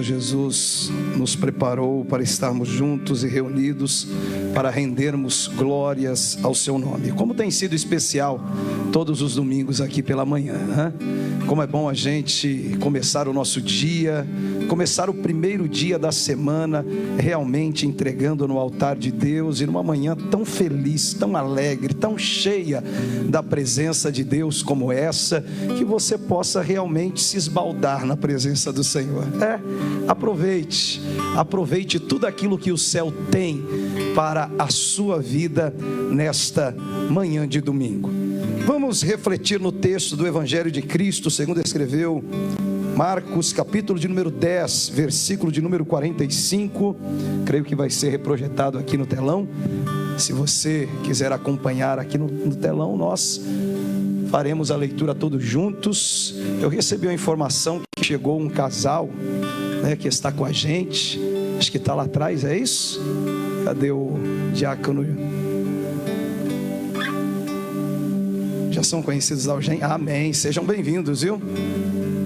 Jesus nos preparou para estarmos juntos e reunidos para rendermos glórias ao seu nome. Como tem sido especial todos os domingos aqui pela manhã, né? Como é bom a gente começar o nosso dia, começar o primeiro dia da semana realmente entregando no altar de Deus, e numa manhã tão feliz, tão alegre, tão cheia da presença de Deus como essa, que você possa realmente se esbaldar na presença do Senhor. Aproveite tudo aquilo que o céu tem para a sua vida nesta manhã de domingo. Vamos refletir no texto do Evangelho de Cristo, segundo escreveu Marcos, capítulo de número 10, versículo de número 45, creio que vai ser reprojetado aqui no telão. Se você quiser acompanhar aqui no telão, nós faremos a leitura todos juntos. Eu recebi uma informação que chegou um casal, que está com a gente, acho que está lá atrás, é isso? Cadê o diácono? Já são conhecidos da gente? Amém, sejam bem-vindos, viu?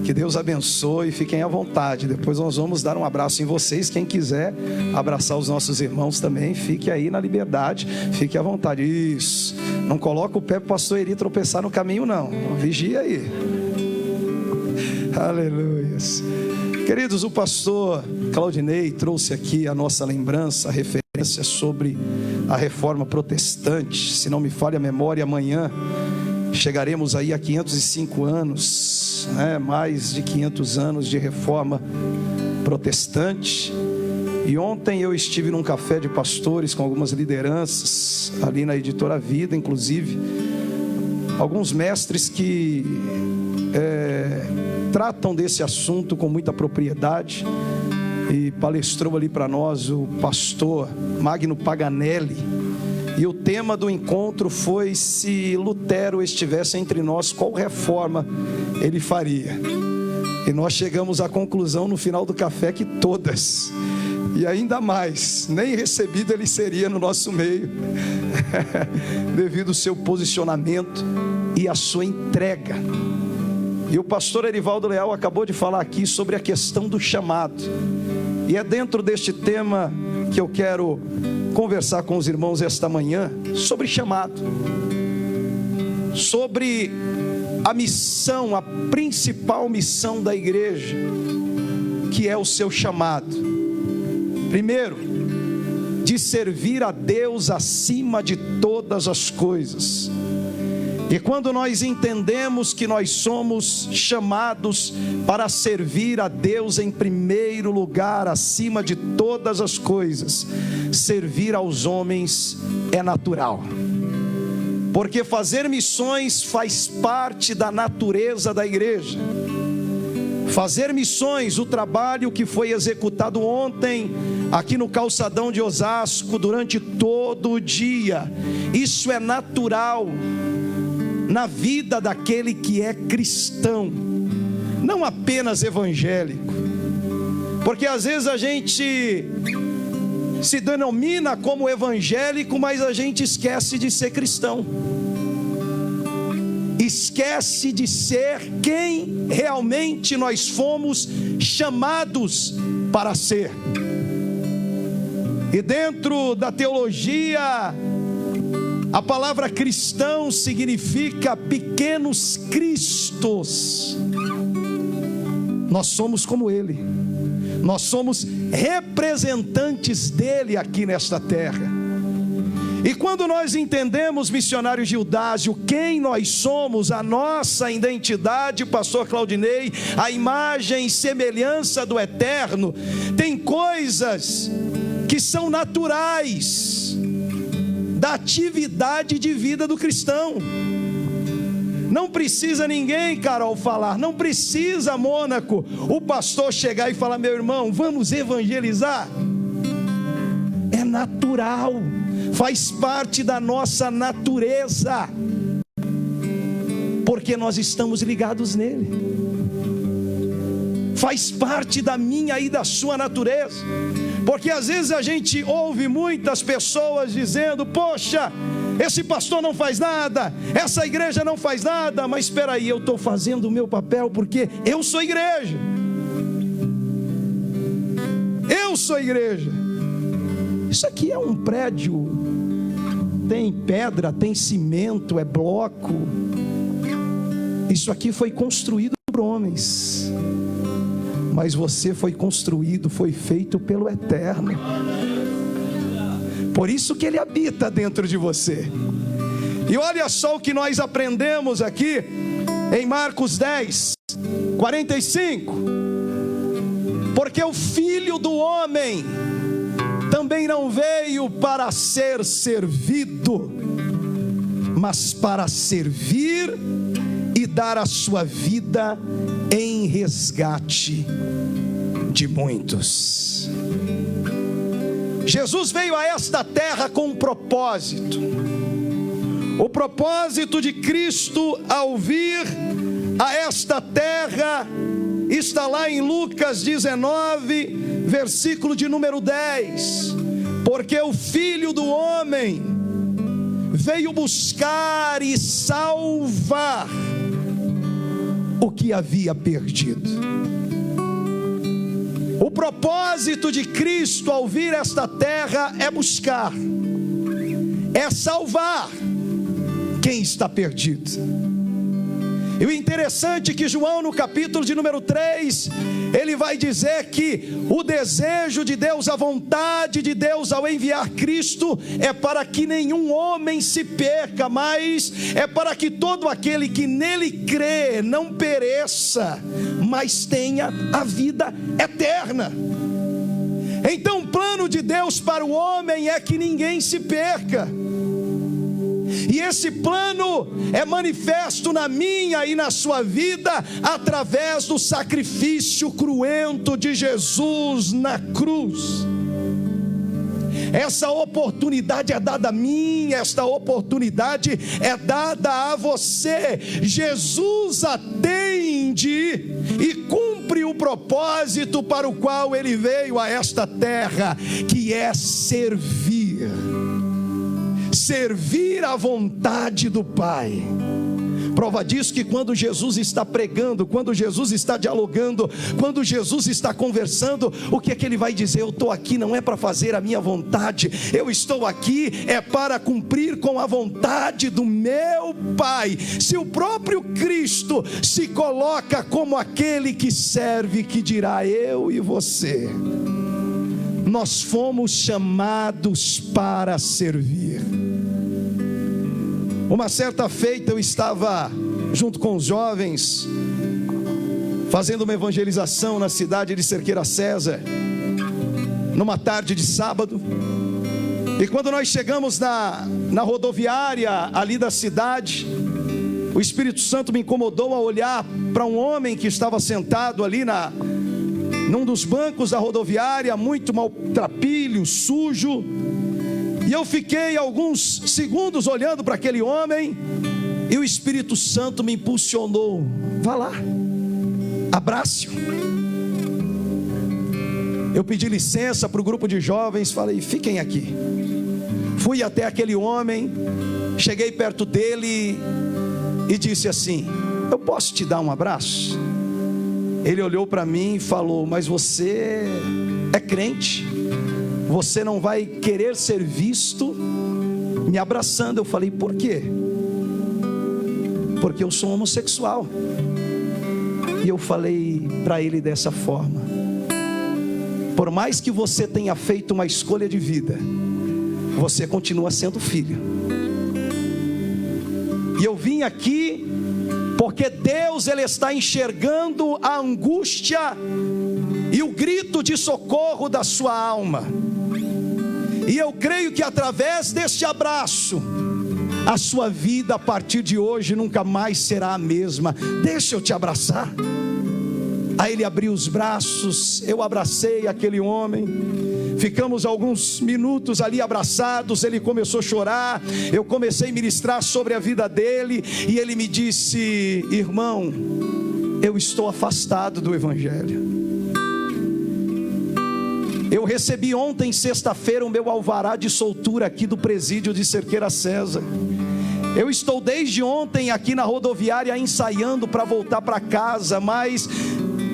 Que Deus abençoe, fiquem à vontade. Depois nós vamos dar um abraço em vocês. Quem quiser abraçar os nossos irmãos também, fique aí na liberdade, fique à vontade. Isso, não coloca o pé para o pastor Eri tropeçar no caminho não, vigia aí. Aleluia. Queridos, o pastor Claudinei trouxe aqui a nossa lembrança, a referência sobre a reforma protestante. Se não me falha a memória, amanhã chegaremos aí a 505 anos, mais de 500 anos de reforma protestante. E ontem eu estive num café de pastores com algumas lideranças, ali na Editora Vida, inclusive, alguns mestres que tratam desse assunto com muita propriedade. E palestrou ali para nós o pastor Magno Paganelli. E o tema do encontro foi: se Lutero estivesse entre nós, qual reforma ele faria? E nós chegamos à conclusão no final do café que todas, e ainda mais, nem recebido ele seria no nosso meio, devido ao seu posicionamento e a sua entrega. E o pastor Erivaldo Leal acabou de falar aqui sobre a questão do chamado, e é dentro deste tema que eu quero conversar com os irmãos esta manhã, sobre chamado, sobre a missão, a principal missão da igreja, que é o seu chamado. Primeiro, de servir a Deus acima de todas as coisas. E quando nós entendemos que nós somos chamados para servir a Deus em primeiro lugar, acima de todas as coisas, servir aos homens é natural. Porque fazer missões faz parte da natureza da igreja. Fazer missões, o trabalho que foi executado ontem aqui no calçadão de Osasco durante todo o dia, isso é natural na vida daquele que é cristão, não apenas evangélico. Porque às vezes a gente se denomina como evangélico, mas a gente esquece de ser cristão, esquece de ser quem realmente nós fomos chamados para ser. E dentro da teologia, a palavra cristão significa pequenos cristos. Nós somos como ele, nós somos representantes dele aqui nesta terra. E quando nós entendemos, missionário Gildásio, quem nós somos, a nossa identidade, pastor Claudinei, a imagem e semelhança do eterno, tem coisas que são naturais da atividade de vida do cristão. Não precisa ninguém, Carol, falar, não precisa, Mônaco, o pastor chegar e falar: meu irmão, vamos evangelizar. É natural, faz parte da nossa natureza, porque nós estamos ligados nele. Faz parte da minha e da sua natureza. Porque às vezes a gente ouve muitas pessoas dizendo: poxa, esse pastor não faz nada, essa igreja não faz nada. Mas espera aí, eu estou fazendo o meu papel porque eu sou igreja. isso, a igreja? Isso aqui é um prédio, tem pedra, tem cimento, é bloco. Isso aqui foi construído por homens, mas você foi construído, foi feito pelo Eterno. Por isso que Ele habita dentro de você. E olha só o que nós aprendemos aqui em Marcos 10, 45. Porque o Filho do Homem também não veio para ser servido, mas para servir e dar a sua vida em resgate de muitos. Jesus veio a esta terra com um propósito. O propósito de Cristo ao vir a esta terra está lá em Lucas 19, versículo de número 10. Porque o Filho do Homem veio buscar e salvar o que havia perdido. O propósito de Cristo ao vir a esta terra é buscar, é salvar quem está perdido. E o interessante é que João, no capítulo de número 3, ele vai dizer que o desejo de Deus, a vontade de Deus ao enviar Cristo é para que nenhum homem se perca, mas é para que todo aquele que nele crê não pereça, mas tenha a vida eterna. Então o plano de Deus para o homem é que ninguém se perca. E esse plano é manifesto na minha e na sua vida através do sacrifício cruento de Jesus na cruz. Essa oportunidade é dada a mim, esta oportunidade é dada a você. Jesus atende e cumpre o propósito para o qual ele veio a esta terra, que é servir. Servir à vontade do Pai. Prova disso que quando Jesus está pregando, quando Jesus está dialogando, quando Jesus está conversando, o que é que ele vai dizer? Eu estou aqui não é para fazer a minha vontade, eu estou aqui é para cumprir com a vontade do meu Pai. Se o próprio Cristo se coloca como aquele que serve, que dirá eu e você, nós fomos chamados para servir. Uma certa feita eu estava junto com os jovens fazendo uma evangelização na cidade de Cerqueira César, numa tarde de sábado. E quando nós chegamos na rodoviária ali da cidade, o Espírito Santo me incomodou a olhar para um homem que estava sentado ali num dos bancos da rodoviária, muito maltrapilho, sujo. E eu fiquei alguns segundos olhando para aquele homem, e o Espírito Santo me impulsionou: vá lá, abrace-o. Eu pedi licença para o grupo de jovens, falei: fiquem aqui. Fui até aquele homem, cheguei perto dele e disse assim: eu posso te dar um abraço? Ele olhou para mim e falou: mas você é crente? Você não vai querer ser visto me abraçando? Eu falei: por quê? Porque eu sou homossexual. E eu falei para ele dessa forma: por mais que você tenha feito uma escolha de vida, você continua sendo filho. E eu vim aqui porque Deus, Ele está enxergando a angústia e o grito de socorro da sua alma. E eu creio que através deste abraço, a sua vida a partir de hoje nunca mais será a mesma. Deixa eu te abraçar. Aí ele abriu os braços, eu abracei aquele homem, ficamos alguns minutos ali abraçados. Ele começou a chorar, eu comecei a ministrar sobre a vida dele, e ele me disse: irmão, eu estou afastado do Evangelho. Eu recebi ontem, sexta-feira, o meu alvará de soltura aqui do presídio de Cerqueira César. Eu estou desde ontem aqui na rodoviária ensaiando para voltar para casa, mas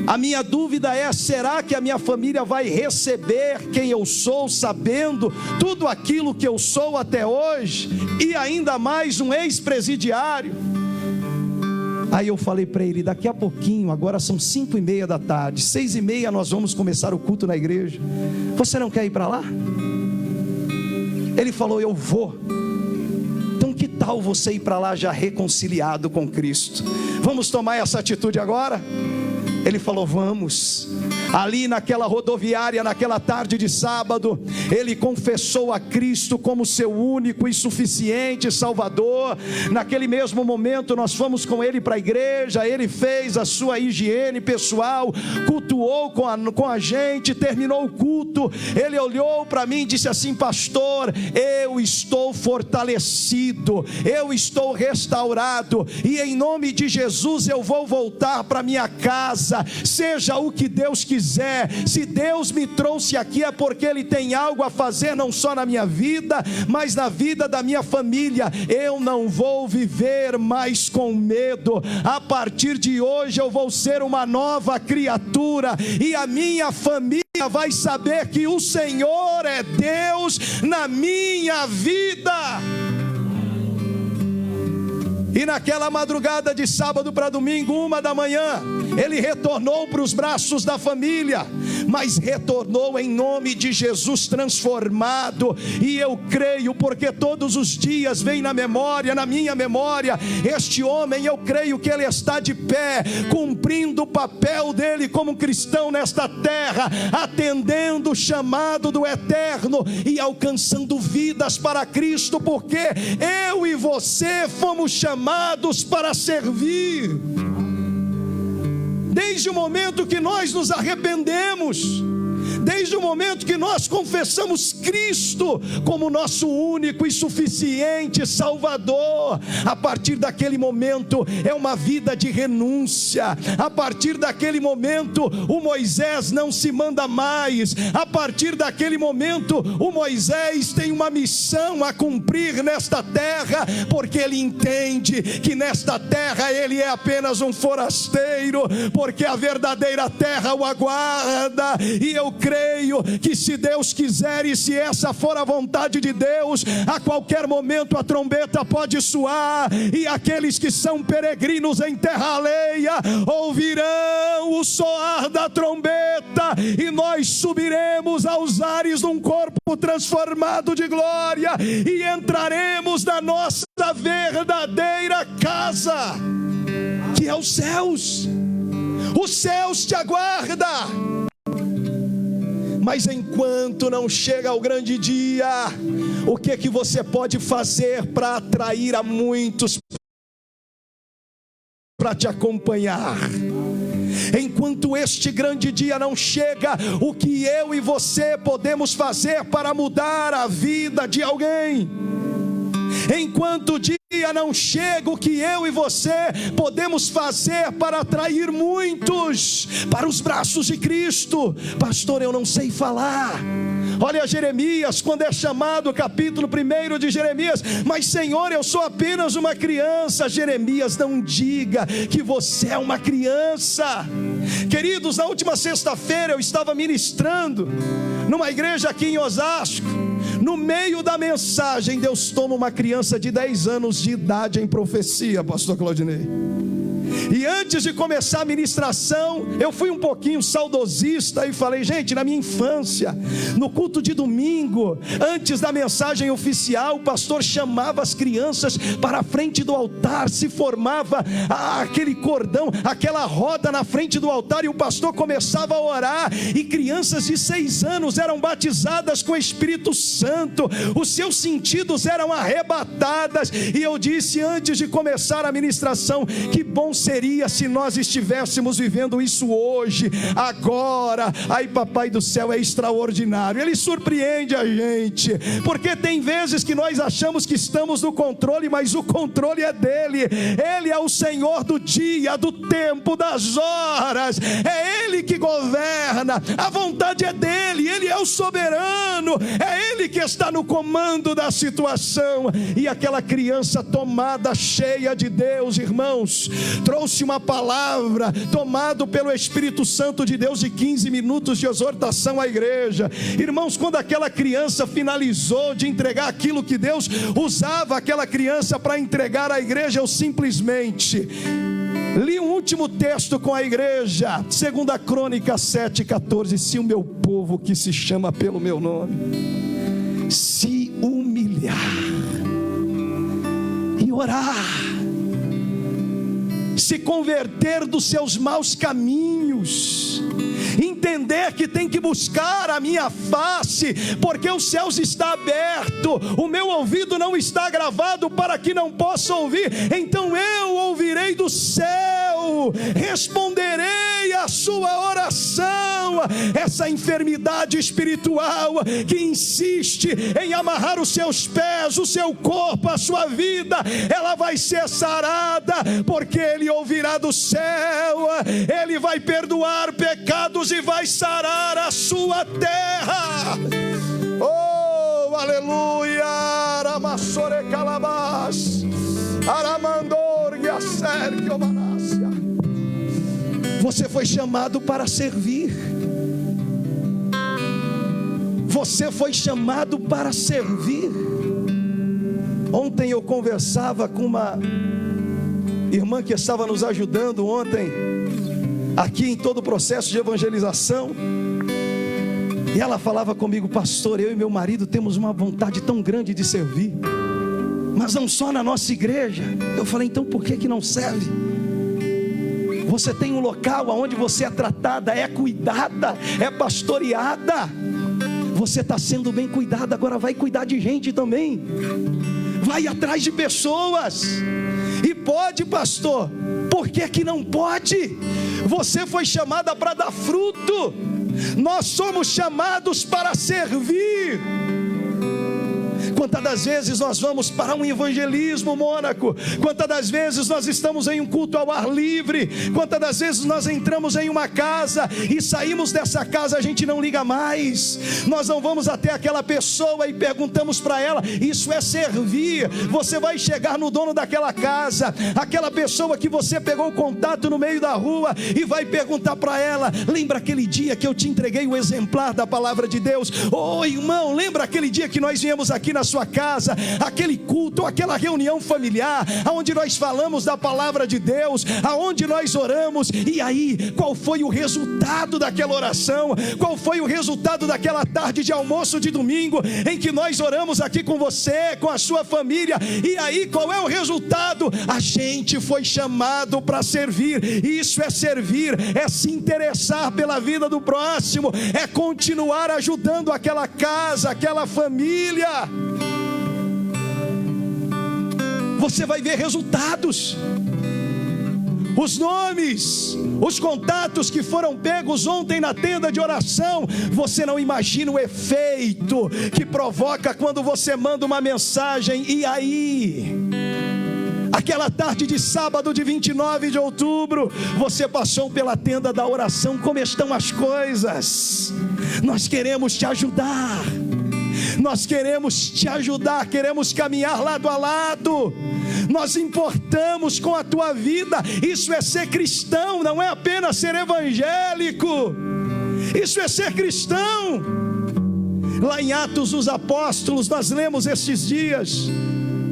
A minha dúvida é: será que a minha família vai receber quem eu sou, sabendo tudo aquilo que eu sou até hoje, e ainda mais um ex-presidiário? Aí eu falei para ele: daqui a pouquinho, agora são 5:30 da tarde, 6:30 nós vamos começar o culto na igreja, você não quer ir para lá? Ele falou: eu vou. Então que tal você ir para lá já reconciliado com Cristo? Vamos tomar essa atitude agora? Ele falou: vamos. Ali naquela rodoviária, naquela tarde de sábado, ele confessou a Cristo como seu único e suficiente Salvador. Naquele mesmo momento nós fomos com ele para a igreja, ele fez a sua higiene pessoal, cultuou com a gente, terminou o culto, ele olhou para mim e disse assim: pastor, eu estou fortalecido, eu estou restaurado, e em nome de Jesus eu vou voltar para minha casa, seja o que Deus quiser. Se Deus me trouxe aqui é porque Ele tem algo a fazer, não só na minha vida, mas na vida da minha família. Eu não vou viver mais com medo. A partir de hoje eu vou ser uma nova criatura, e a minha família vai saber que o Senhor é Deus na minha vida. E naquela madrugada de sábado para domingo, 1h, ele retornou para os braços da família, mas retornou em nome de Jesus transformado. E eu creio, porque todos os dias vem na memória, na minha memória, este homem, eu creio que ele está de pé, cumprindo o papel dele como cristão nesta terra, atendendo o chamado do eterno e alcançando vidas para Cristo, porque eu e você fomos chamados para servir. Desde o momento que nós nos arrependemos, desde o momento que nós confessamos Cristo como nosso único e suficiente Salvador, a partir daquele momento é uma vida de renúncia. A partir daquele momento o Moisés não se manda mais. A partir daquele momento o Moisés tem uma missão a cumprir nesta terra, porque ele entende que nesta terra ele é apenas um forasteiro, porque a verdadeira terra o aguarda. E eu creio que, se Deus quiser e se essa for a vontade de Deus, a qualquer momento a trombeta pode soar, e aqueles que são peregrinos em terra alheia ouvirão o soar da trombeta, e nós subiremos aos ares num corpo transformado de glória, e entraremos na nossa verdadeira casa, que é os céus. Os céus te aguardam. Mas enquanto não chega o grande dia, o que você pode fazer para atrair a muitos para te acompanhar? Enquanto este grande dia não chega, o que eu e você podemos fazer para mudar a vida de alguém? Enquanto o dia não chega, o que eu e você podemos fazer para atrair muitos para os braços de Cristo? Pastor, eu não sei falar. Olha Jeremias, quando é chamado, capítulo 1 de Jeremias: mas Senhor, eu sou apenas uma criança. Jeremias, não diga que você é uma criança. Queridos, na última sexta-feira eu estava ministrando numa igreja aqui em Osasco. No meio da mensagem, Deus toma uma criança de 10 anos de idade em profecia, pastor Claudinei. E antes de começar a ministração, eu fui um pouquinho saudosista e falei: gente, na minha infância, no culto de domingo, antes da mensagem oficial, o pastor chamava as crianças para a frente do altar, se formava aquele cordão, aquela roda na frente do altar, e o pastor começava a orar, e crianças de 6 anos eram batizadas com o Espírito Santo, os seus sentidos eram arrebatadas. E eu disse antes de começar a ministração: que bom seria se nós estivéssemos vivendo isso hoje, agora. Ai, papai do céu é extraordinário, ele surpreende a gente, porque tem vezes que nós achamos que estamos no controle, mas o controle é dele. Ele é o Senhor do dia, do tempo, das horas, é ele que governa, a vontade é dele, ele é o soberano, é ele que está no comando da situação. E aquela criança tomada, cheia de Deus, irmãos, trouxe trouxe uma palavra, tomado pelo Espírito Santo de Deus, de 15 minutos de exortação à igreja. Irmãos, quando aquela criança finalizou de entregar aquilo que Deus usava aquela criança para entregar à igreja, eu simplesmente li um último texto com a igreja, 2 Crônicas 7,14. Se o meu povo, que se chama pelo meu nome, se humilhar e orar, se converter dos seus maus caminhos, entender que tem que buscar a minha face, porque os céus está aberto, o meu ouvido não está gravado para que não possa ouvir, então eu ouvirei do céu, responderei a sua oração. Essa enfermidade espiritual que insiste em amarrar os seus pés, o seu corpo, a sua vida, ela vai ser sarada, porque Ele ouvirá do céu, Ele vai perdoar pecados e vai sarar a sua terra. Oh, aleluia! Aramassore calabás, aramandorgia sergio manácia. Você foi chamado para servir. Você foi chamado para servir. Ontem eu conversava com uma irmã que estava nos ajudando ontem, aqui em todo o processo de evangelização, e ela falava comigo: pastor, eu e meu marido temos uma vontade tão grande de servir, mas não só na nossa igreja. Eu falei: então por que não serve? Você tem um local onde você é tratada, é cuidada, é pastoreada, você está sendo bem cuidada, agora vai cuidar de gente também, vai atrás de pessoas. E pode, pastor, por que não pode? Você foi chamada para dar fruto, nós somos chamados para servir. Quantas das vezes nós vamos para um evangelismo, Mônaco? Quantas das vezes nós estamos em um culto ao ar livre? Quantas das vezes nós entramos em uma casa e saímos dessa casa, a gente não liga mais, nós não vamos até aquela pessoa e perguntamos para ela. Isso é servir. Você vai chegar no dono daquela casa, aquela pessoa que você pegou contato no meio da rua, e vai perguntar para ela: lembra aquele dia que eu te entreguei o exemplar da palavra de Deus? Oh, irmão, lembra aquele dia que nós viemos aqui na sua casa, aquele culto, aquela reunião familiar, aonde nós falamos da palavra de Deus, aonde nós oramos? E aí, qual foi o resultado daquela oração? Qual foi o resultado daquela tarde de almoço de domingo, em que nós oramos aqui com você, com a sua família? E aí, qual é o resultado? A gente foi chamado para servir. Isso é servir, é se interessar pela vida do próximo, é continuar ajudando aquela casa, aquela família. Você vai ver resultados. Os nomes, os contatos que foram pegos ontem na tenda de oração, você não imagina o efeito que provoca quando você manda uma mensagem. E aí, aquela tarde de sábado de 29 de outubro, você passou pela tenda da oração. Como estão as coisas? Nós queremos te ajudar. Nós queremos te ajudar, queremos caminhar lado a lado. Nós importamos com a tua vida. Isso é ser cristão, não é apenas ser evangélico. Isso é ser cristão. Lá em Atos dos Apóstolos, nós lemos estes dias,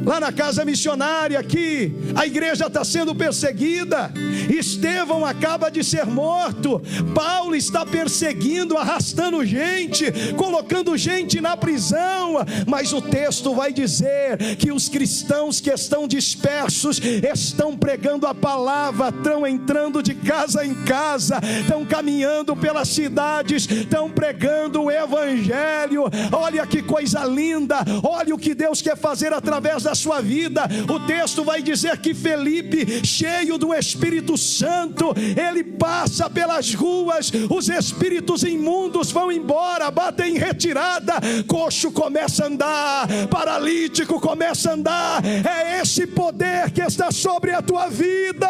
lá na casa missionária, que a igreja está sendo perseguida. Estevão acaba de ser morto. Paulo está perseguindo, arrastando gente, colocando gente na prisão. Mas o texto vai dizer que os cristãos que estão dispersos estão pregando a palavra, estão entrando de casa em casa, estão caminhando pelas cidades, estão pregando o evangelho. Olha que coisa linda, olha o que Deus quer fazer através da sua vida. O texto vai dizer que Felipe, cheio do Espírito Santo, ele passa pelas ruas, os espíritos imundos vão embora, batem em retirada, coxo começa a andar, paralítico começa a andar. É esse poder que está sobre a tua vida.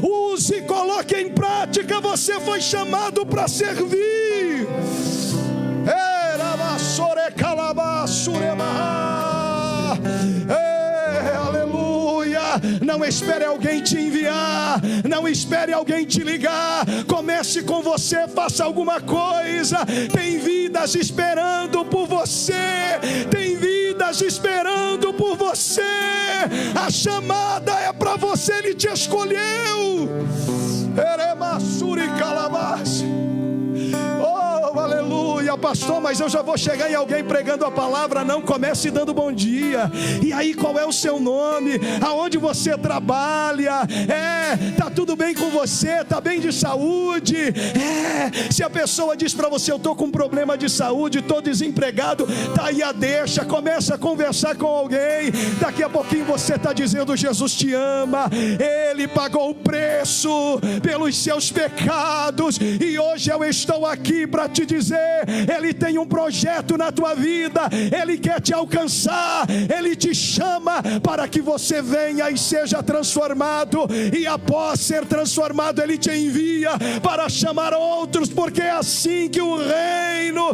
Use e coloque em prática. Você foi chamado para servir. Não espere alguém te enviar, não espere alguém te ligar. Comece com você, faça alguma coisa. Tem vidas esperando por você, tem vidas esperando por você. A chamada é para você, Ele te escolheu. Eremassuri calabás. Oh, aleluia, pastor, mas eu já vou chegar em alguém pregando a palavra. Não, comece dando bom dia. E aí, qual é o seu nome? Aonde você trabalha? Tá tudo bem com você? Tá bem de saúde? Se a pessoa diz para você, eu tô com um problema de saúde, tô desempregado, tá aí a deixa, começa a conversar com alguém. Daqui a pouquinho você tá dizendo, Jesus te ama, Ele pagou o preço pelos seus pecados, e hoje eu estou aqui para te dizer, Ele tem um projeto na tua vida, Ele quer te alcançar, Ele te chama para que você venha e seja transformado, e após ser transformado, Ele te envia para chamar outros, porque é assim que o reino,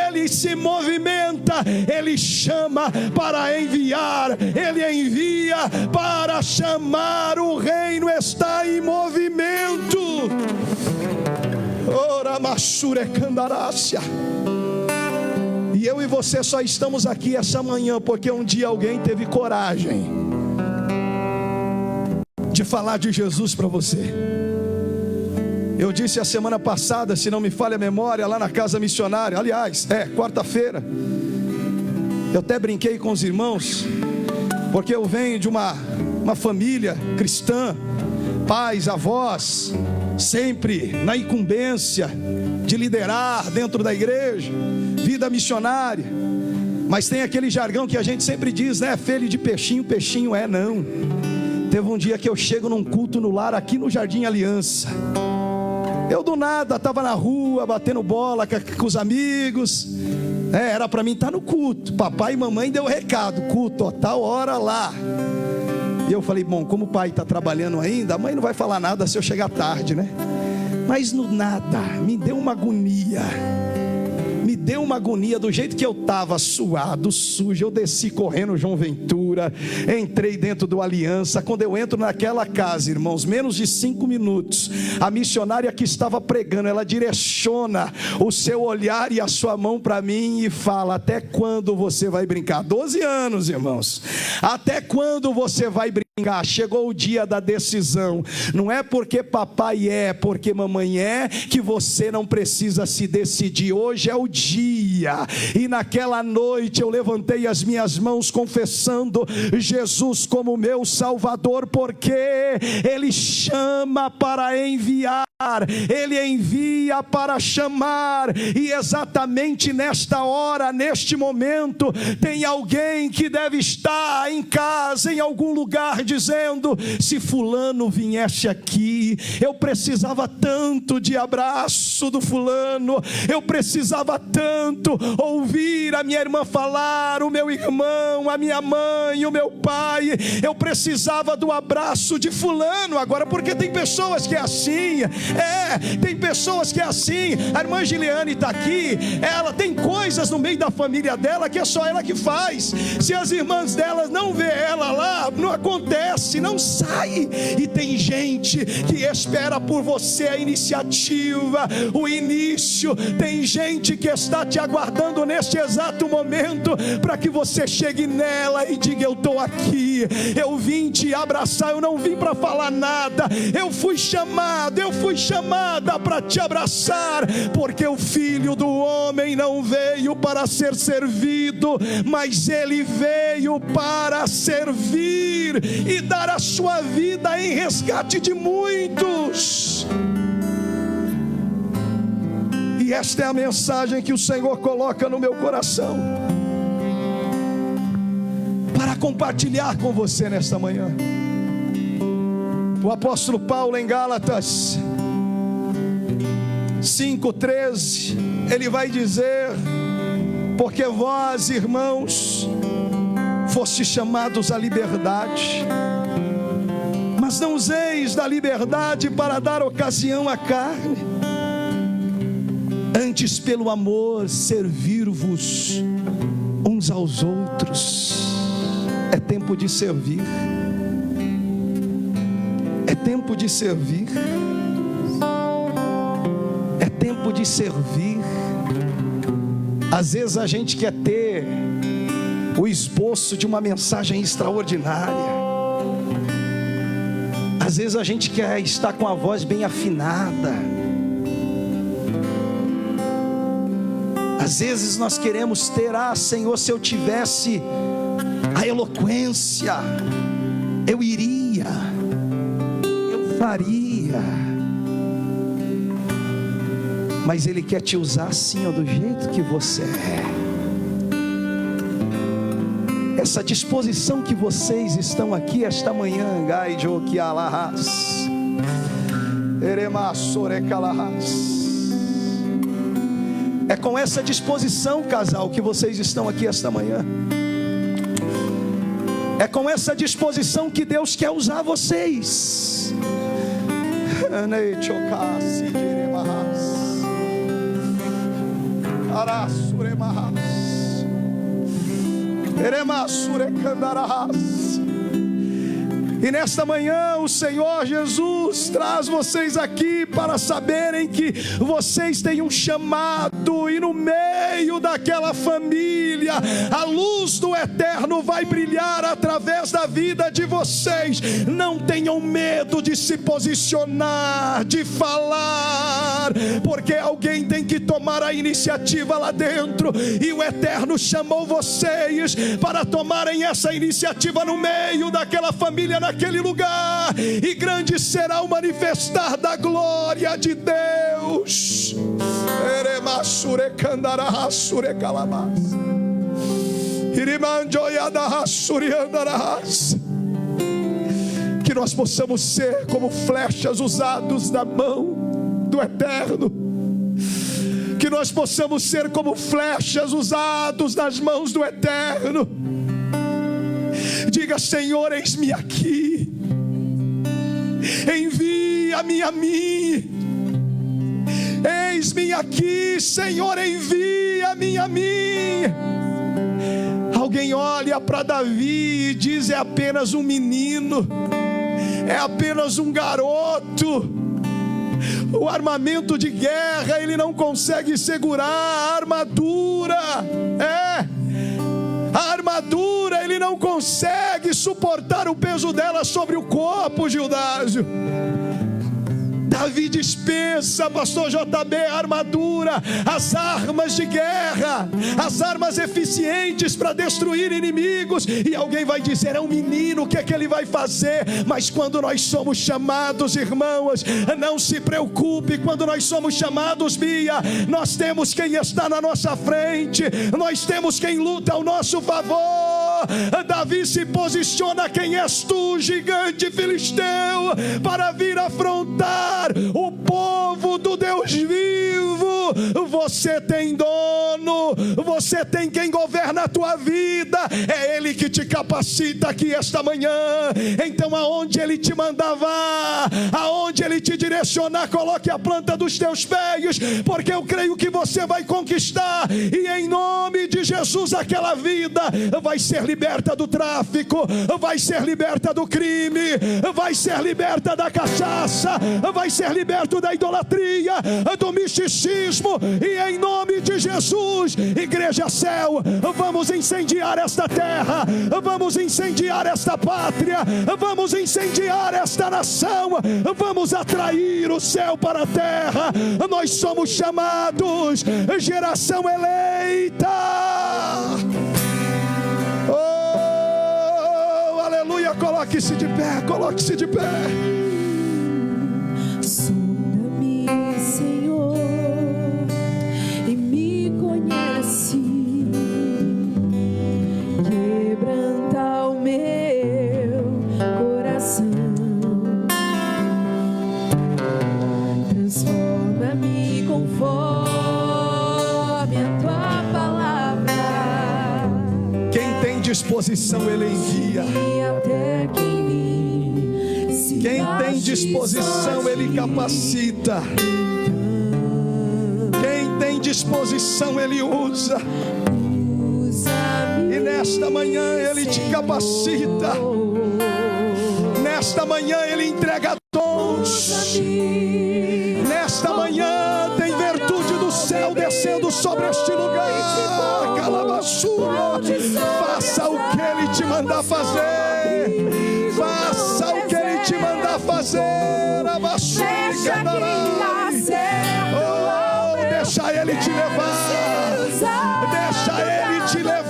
Ele se movimenta. Ele chama para enviar, Ele envia para chamar. O reino está em movimento. Ora, Mashure Candarácia. E eu e você só estamos aqui essa manhã porque um dia alguém teve coragem de falar de Jesus para você. Eu disse a semana passada, se não me falha a memória, lá na casa missionária, aliás, quarta-feira, eu até brinquei com os irmãos, porque eu venho de uma família cristã, pais, avós, sempre na incumbência de liderar dentro da igreja, vida missionária. Mas tem aquele jargão que a gente sempre diz, né? Filho de peixinho, peixinho não. Teve um dia que eu chego num culto no lar aqui no Jardim Aliança. Eu do nada estava na rua batendo bola com os amigos. Era para mim estar no culto. Papai e mamãe deu o recado, culto, tal hora lá. E eu falei, bom, como o pai está trabalhando ainda, a mãe não vai falar nada se eu chegar tarde, né? Mas no nada, me deu uma agonia. Me deu uma agonia, do jeito que eu estava, suado, sujo. Eu desci correndo João Ventura, entrei dentro do Aliança. Quando eu entro naquela casa, irmãos, menos de 5 minutos, a missionária que estava pregando, ela direciona o seu olhar e a sua mão para mim e fala, até quando você vai brincar? 12 anos, irmãos. Até quando você vai brincar? Chegou o dia da decisão. Não é porque papai porque mamãe que você não precisa se decidir. Hoje é o dia. E naquela noite eu levantei as minhas mãos confessando Jesus como meu Salvador, porque Ele chama para enviar, Ele envia para chamar. E exatamente nesta hora, neste momento, tem alguém que deve estar em casa, em algum lugar, dizendo, se fulano viesse aqui, eu precisava tanto de abraço do fulano, eu precisava tanto ouvir a minha irmã falar, o meu irmão, a minha mãe, o meu pai, eu precisava do abraço de fulano. Agora, porque tem pessoas que é assim, tem pessoas que é assim. A irmã Giliane está aqui, ela tem coisas no meio da família dela que é só ela que faz. Se as irmãs dela não vê ela lá, não acontece, não sai. E tem gente que espera por você a iniciativa, o início. Tem gente que está te aguardando neste exato momento para que você chegue nela e diga, eu estou aqui, eu vim te abraçar, eu não vim para falar nada, eu fui chamada para te abraçar, porque o Filho do Homem não veio para ser servido, mas Ele veio para servir e dar a sua vida em resgate de muitos. E esta é a mensagem que o Senhor coloca no meu coração para compartilhar com você nesta manhã. O apóstolo Paulo, em Gálatas 5:13, ele vai dizer, porque vós, irmãos, fostes chamados à liberdade, mas não useis da liberdade para dar ocasião à carne, antes pelo amor servir-vos uns aos outros. É tempo de servir. tempo de servir. É tempo de servir. Às vezes a gente quer ter o esboço de uma mensagem extraordinária. Às vezes a gente quer estar com a voz bem afinada. Às vezes nós queremos ter, Senhor, se eu tivesse a eloquência, eu iria, eu faria. Mas Ele quer te usar assim, do jeito que você é. Essa disposição que vocês estão aqui esta manhã, Gaijo que alahas, Eremasore calahas. É com essa disposição, casal, que vocês estão aqui esta manhã. É com essa disposição que Deus quer usar vocês. E nesta manhã o Senhor Jesus traz vocês aqui para saberem que vocês têm um chamado, e no meio daquela família a luz do eterno vai brilhar através da vida de vocês. Não tenham medo de se posicionar, de falar, porque alguém tem que tomar a iniciativa lá dentro, e o eterno chamou vocês para tomarem essa iniciativa no meio daquela família, naquele lugar, e grande será o manifestar da glória de Deus. Que nós possamos ser como flechas usados na mão do eterno. Que nós possamos ser como flechas usados nas mãos do eterno. Diga: Senhor, eis-me aqui, envia-me a mim. Eis-me aqui, Senhor, envia-me a mim. Alguém olha para Davi e diz: é apenas um menino, é apenas um garoto. O armamento de guerra ele não consegue segurar, a armadura, a armadura ele não consegue suportar o peso dela sobre o corpo, Gildásio. Davi dispensa, pastor JB, a armadura, as armas de guerra, as armas eficientes para destruir inimigos. E alguém vai dizer: é um menino, o que é que ele vai fazer? Mas quando nós somos chamados, irmãos, não se preocupe. Quando nós somos chamados, Bia, nós temos quem está na nossa frente, nós temos quem luta ao nosso favor. Davi se posiciona: quem és tu, gigante filisteu, para vir afrontar o povo do Deus vivo? Você tem dono, você tem quem governa a tua vida, é Ele que te capacita aqui esta manhã. Então aonde Ele te mandava, aonde Ele te direcionar, coloque a planta dos teus pés, porque eu creio que você vai conquistar, e em nome de Jesus aquela vida vai ser liberta do tráfico, vai ser liberta do crime, vai ser liberta da cachaça, vai ser liberto da idolatria, do misticismo, e em nome de Jesus, Igreja Céu, vamos incendiar esta terra, vamos incendiar esta pátria, vamos incendiar esta nação, vamos atrair o céu para a terra. Nós somos chamados geração eleita. Oh, aleluia. Coloque-se de pé, coloque-se de pé. Sonda-me, Senhor, e me conhece. Quebranta o meu coração. Transforma-me conforme a tua palavra. Quem tem disposição, Ele envia. Quem tem disposição, Ele capacita. Quem tem disposição, Ele usa. E nesta manhã Ele te capacita. Nesta manhã Ele entrega dom. soprando sobre este lugar. Calabaçura. Faça o que Ele te mandar fazer. Faça o que Ele te mandar fazer. Oh, deixa Ele te levar. Deixa Ele te levar.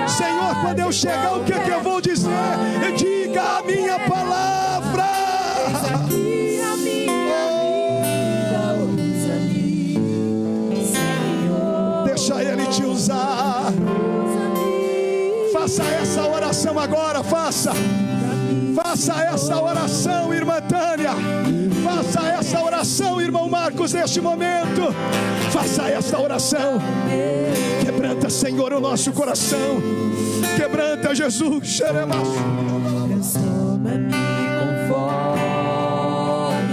Senhor, quando eu chegar, o que é que eu vou dizer? Diga a minha palavra. Deixa Ele te usar. Faça essa oração agora, faça essa oração, irmã Tânia. Faça essa oração, irmão Marcos, neste momento. Faça essa oração. Quebranta, Senhor, o nosso coração. Quebranta, Jesus. Transforma-me conforme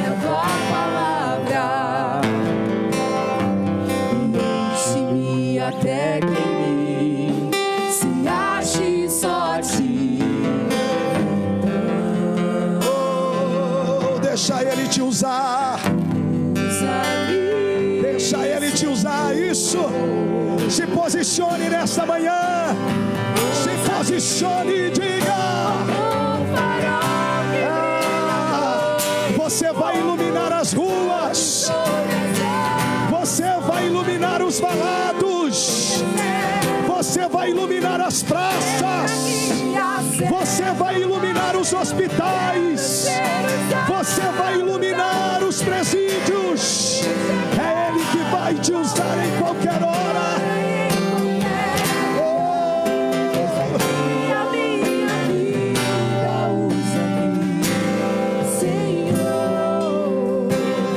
a tua palavra e enche-me até que em mim se ache só a ti. Oh, deixa Ele te usar. Deixa Ele te usar. Isso. Se posicione nesta manhã. Se posicione e diga. Você vai iluminar as ruas. Você vai iluminar os valados. Você vai iluminar as praças. Você vai iluminar os hospitais. Você vai iluminar os presídios. É Ele que vai te usar em qualquer hora.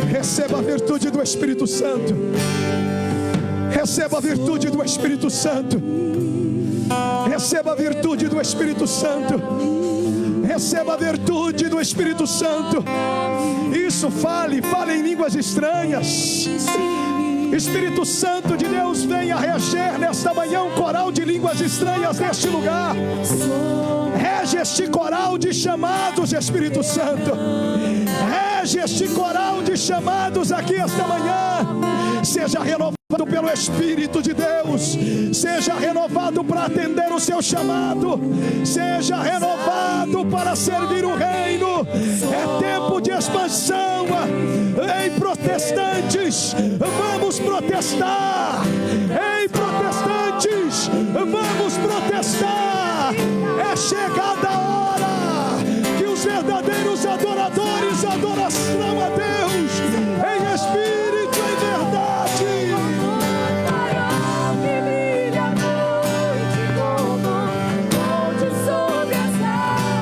Receba a virtude do Espírito Santo. Receba a virtude do Espírito Santo. Receba a virtude do Espírito Santo. Receba a virtude do Espírito Santo. Isso, fale em línguas estranhas. Espírito Santo de Deus, venha reger nesta manhã um coral de línguas estranhas neste lugar. Rege este coral de chamados, Espírito Santo. Rege este coral de chamados aqui esta manhã. Seja renovado pelo Espírito de Deus. Seja renovado para atender o seu chamado. Seja renovado para servir o reino. É tempo de expansão. Ei, protestantes, vamos protestar.